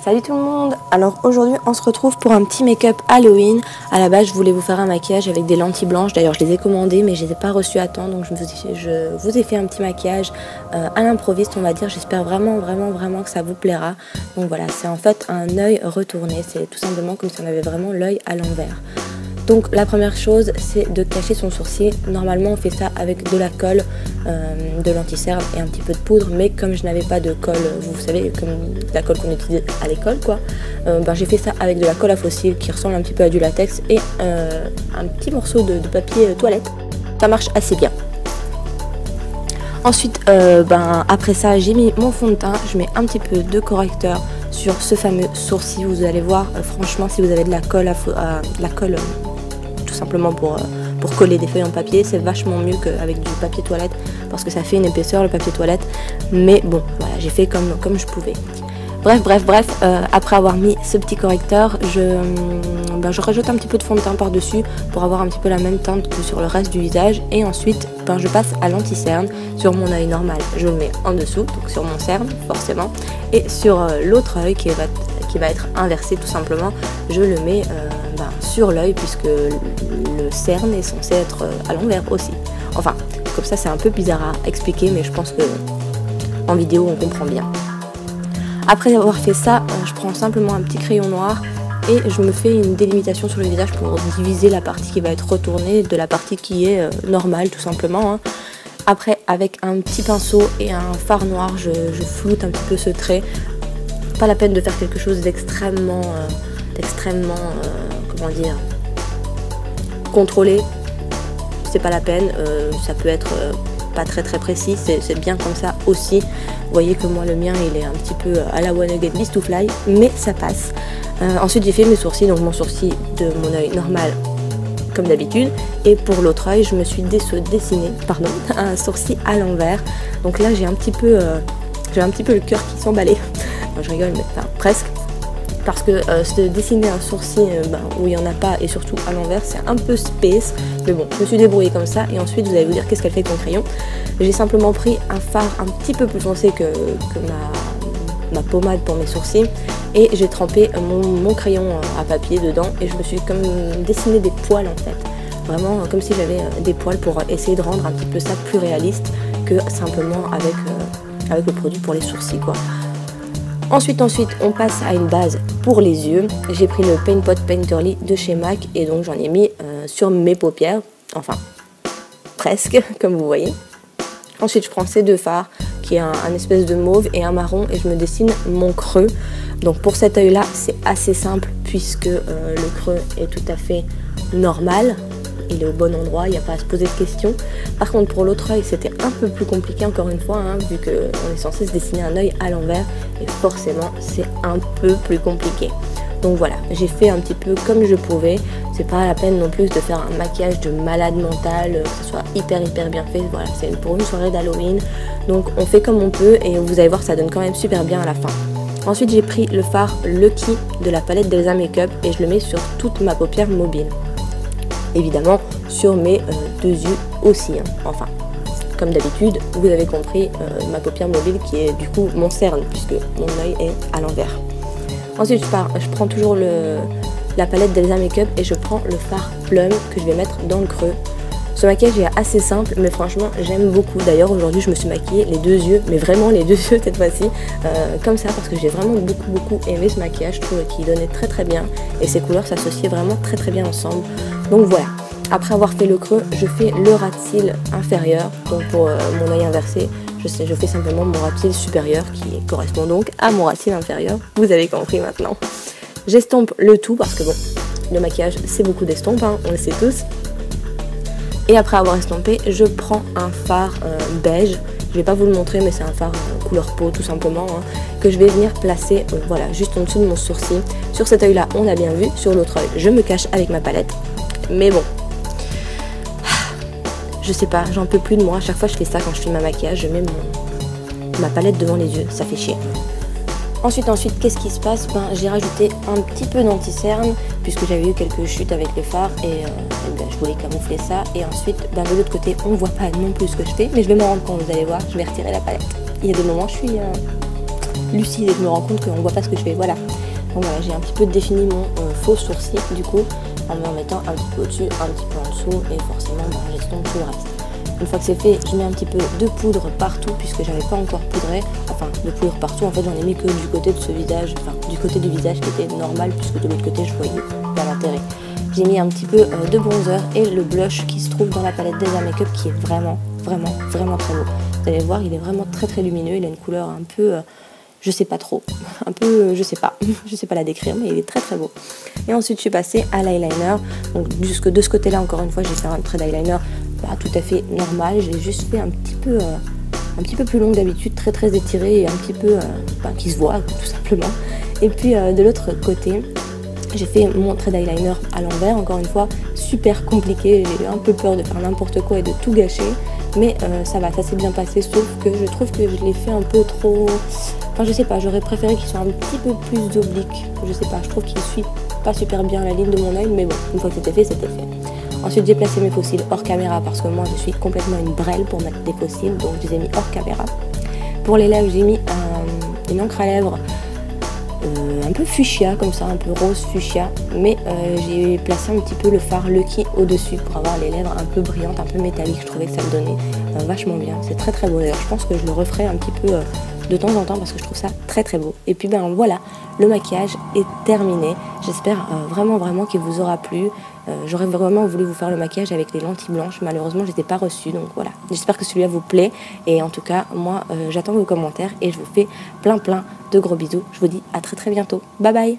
Salut tout le monde. Alors aujourd'hui on se retrouve pour un petit make-up Halloween. À la base je voulais vous faire un maquillage avec des lentilles blanches. D'ailleurs je les ai commandées mais je les ai pas reçues à temps. Donc je vous ai fait un petit maquillage à l'improviste on va dire. J'espère vraiment que ça vous plaira. Donc voilà, c'est en fait un œil retourné. C'est tout simplement comme si on avait vraiment l'œil à l'envers. Donc la première chose c'est de cacher son sourcil. Normalement on fait ça avec de la colle, de l'anti-cerne et un petit peu de poudre. Mais comme je n'avais pas de colle, vous savez, comme la colle qu'on utilise à l'école quoi, j'ai fait ça avec de la colle à fossiles qui ressemble un petit peu à du latex et un petit morceau de papier toilette. Ça marche assez bien. Ensuite après ça j'ai mis mon fond de teint. Je mets un petit peu de correcteur sur ce fameux sourcil. Vous allez voir, franchement si vous avez de la colle tout simplement pour coller des feuilles en papier, c'est vachement mieux qu'avec du papier toilette parce que ça fait une épaisseur le papier toilette. Mais bon voilà, j'ai fait comme je pouvais. Bref, après avoir mis ce petit correcteur, je rajoute un petit peu de fond de teint par dessus pour avoir un petit peu la même teinte que sur le reste du visage. Et ensuite je passe à l'anti-cerne sur mon œil normal, je le mets en dessous, donc sur mon cerne forcément, et sur l'autre œil qui va être inversé tout simplement, je le mets sur l'œil puisque le cerne est censé être à l'envers aussi. Enfin, comme ça c'est un peu bizarre à expliquer mais je pense que en vidéo on comprend bien. Après avoir fait ça, je prends simplement un petit crayon noir et je me fais une délimitation sur le visage pour diviser la partie qui va être retournée de la partie qui est normale tout simplement, hein. Après avec un petit pinceau et un fard noir, je floute un petit peu ce trait. Pas la peine de faire quelque chose d'extrêmement comment dire, contrôlé, c'est pas la peine. Ça peut être pas très précis, c'est bien comme ça aussi. Vous voyez que moi le mien il est un petit peu à la One Again Beast to Fly, mais ça passe. Ensuite j'ai fait mes sourcils, donc mon sourcil de mon œil normal comme d'habitude, et pour l'autre œil je me suis dessiné un sourcil à l'envers. Donc là j'ai un petit peu le cœur qui s'emballait. Je rigole mais enfin, presque, parce que se dessiner un sourcil où il n'y en a pas et surtout à l'envers c'est un peu space, mais bon je me suis débrouillée comme ça. Et ensuite vous allez vous dire qu'est-ce qu'elle fait avec mon crayon. J'ai simplement pris un fard un petit peu plus foncé que ma pommade pour mes sourcils et j'ai trempé mon crayon à papier dedans et je me suis comme dessiné des poils en fait, vraiment comme si j'avais des poils pour essayer de rendre un petit peu ça plus réaliste que simplement avec le produit pour les sourcils quoi. Ensuite on passe à une base pour les yeux. J'ai pris le Paint Pot Painterly de chez MAC et donc j'en ai mis sur mes paupières, enfin presque comme vous voyez. Ensuite je prends ces deux fards qui est un espèce de mauve et un marron et je me dessine mon creux. Donc pour cet œil là c'est assez simple puisque le creux est tout à fait normal. Il est au bon endroit, il n'y a pas à se poser de questions. Par contre pour l'autre œil c'était un peu plus compliqué encore une fois, hein, vu qu'on est censé se dessiner un œil à l'envers et forcément c'est un peu plus compliqué. Donc voilà, j'ai fait un petit peu comme je pouvais. C'est pas la peine non plus de faire un maquillage de malade mental, que ce soit hyper bien fait. Voilà, c'est pour une soirée d'Halloween. Donc on fait comme on peut et vous allez voir ça donne quand même super bien à la fin. Ensuite j'ai pris le fard Lucky de la palette d'Elsa Makeup et je le mets sur toute ma paupière mobile. Évidemment sur mes deux yeux aussi, hein. Enfin comme d'habitude vous avez compris, ma paupière mobile qui est du coup mon cerne puisque mon œil est à l'envers. Ensuite je prends toujours la palette d'Elsa Makeup et je prends le fard Plum que je vais mettre dans le creux. Ce maquillage est assez simple mais franchement j'aime beaucoup. D'ailleurs aujourd'hui je me suis maquillée les deux yeux, mais vraiment les deux yeux cette fois-ci, comme ça parce que j'ai vraiment beaucoup aimé ce maquillage. Je trouve qu'il donnait très bien et ces couleurs s'associaient vraiment très bien ensemble. Donc voilà, après avoir fait le creux, je fais le ras de cils inférieur. Donc pour mon œil inversé, je fais simplement mon ras de cils supérieur qui correspond donc à mon ras de cils inférieur. Vous avez compris maintenant. J'estompe le tout parce que bon, le maquillage c'est beaucoup d'estampes, hein, on le sait tous. Et après avoir estompé, je prends un fard beige. Je vais pas vous le montrer mais c'est un fard couleur peau tout simplement, hein, que je vais venir placer voilà, juste en dessous de mon sourcil. Sur cet œil là on a bien vu, sur l'autre œil je me cache avec ma palette. Mais bon, je sais pas, j'en peux plus de moi. À chaque fois je fais ça quand je fais ma maquillage, je mets ma palette devant les yeux, ça fait chier. Ensuite, qu'est-ce qui se passe? J'ai rajouté un petit peu d'anti-cerne puisque j'avais eu quelques chutes avec les fards et je voulais camoufler ça. Et ensuite, de l'autre côté, on voit pas non plus ce que je fais, mais je vais me rendre compte, vous allez voir, je vais retirer la palette. Il y a des moments, je suis lucide et je me rends compte qu'on ne voit pas ce que je fais. Voilà. Donc voilà, j'ai un petit peu défini mon faux sourcil du coup en me mettant un petit peu au-dessus, un petit peu en dessous et forcément j'estompe tout le reste. Une fois que c'est fait, je mets un petit peu de poudre partout puisque j'avais pas encore poudré. Enfin, de poudre partout, en fait j'en ai mis que du côté de ce visage, enfin du côté du visage qui était normal puisque de l'autre côté je voyais pas l'intérêt. J'ai mis un petit peu de bronzer et le blush qui se trouve dans la palette Deja Makeup qui est vraiment très beau. Vous allez le voir, il est vraiment très lumineux, il a une couleur un peu... je sais pas trop, un peu, je sais pas la décrire, mais il est très beau. Et ensuite je suis passée à l'eyeliner, donc jusque de ce côté-là, encore une fois, j'ai fait un trait d'eyeliner tout à fait normal, je l'ai juste fait un petit peu plus long que d'habitude, très étiré et un petit peu, qui se voit tout simplement. Et puis de l'autre côté, j'ai fait mon trait d'eyeliner à l'envers, encore une fois, super compliqué, j'ai eu un peu peur de faire n'importe quoi et de tout gâcher. Mais ça va, ça s'est bien passé, sauf que je trouve que je l'ai fait un peu trop... Enfin, je sais pas, j'aurais préféré qu'il soit un petit peu plus oblique. Je sais pas, je trouve qu'il suit pas super bien la ligne de mon œil, mais bon, une fois que c'était fait, c'était fait. Ensuite, j'ai placé mes faux cils hors caméra parce que moi, je suis complètement une brêle pour mettre des faux cils, donc je les ai mis hors caméra. Pour les lèvres, j'ai mis une encre à lèvres un peu fuchsia, comme ça, un peu rose fuchsia, mais j'ai placé un petit peu le fard Lucky au-dessus pour avoir les lèvres un peu brillantes, un peu métalliques. Je trouvais que ça me donnait vachement bien. C'est très beau d'ailleurs. Je pense que je le referai un petit peu de temps en temps parce que je trouve ça très beau. Et puis voilà, le maquillage est terminé. J'espère vraiment qu'il vous aura plu. J'aurais vraiment voulu vous faire le maquillage avec les lentilles blanches. Malheureusement, je ne les ai pas reçues. Donc voilà, j'espère que celui-là vous plaît. Et en tout cas, moi, j'attends vos commentaires et je vous fais plein de gros bisous. Je vous dis à très bientôt. Bye bye.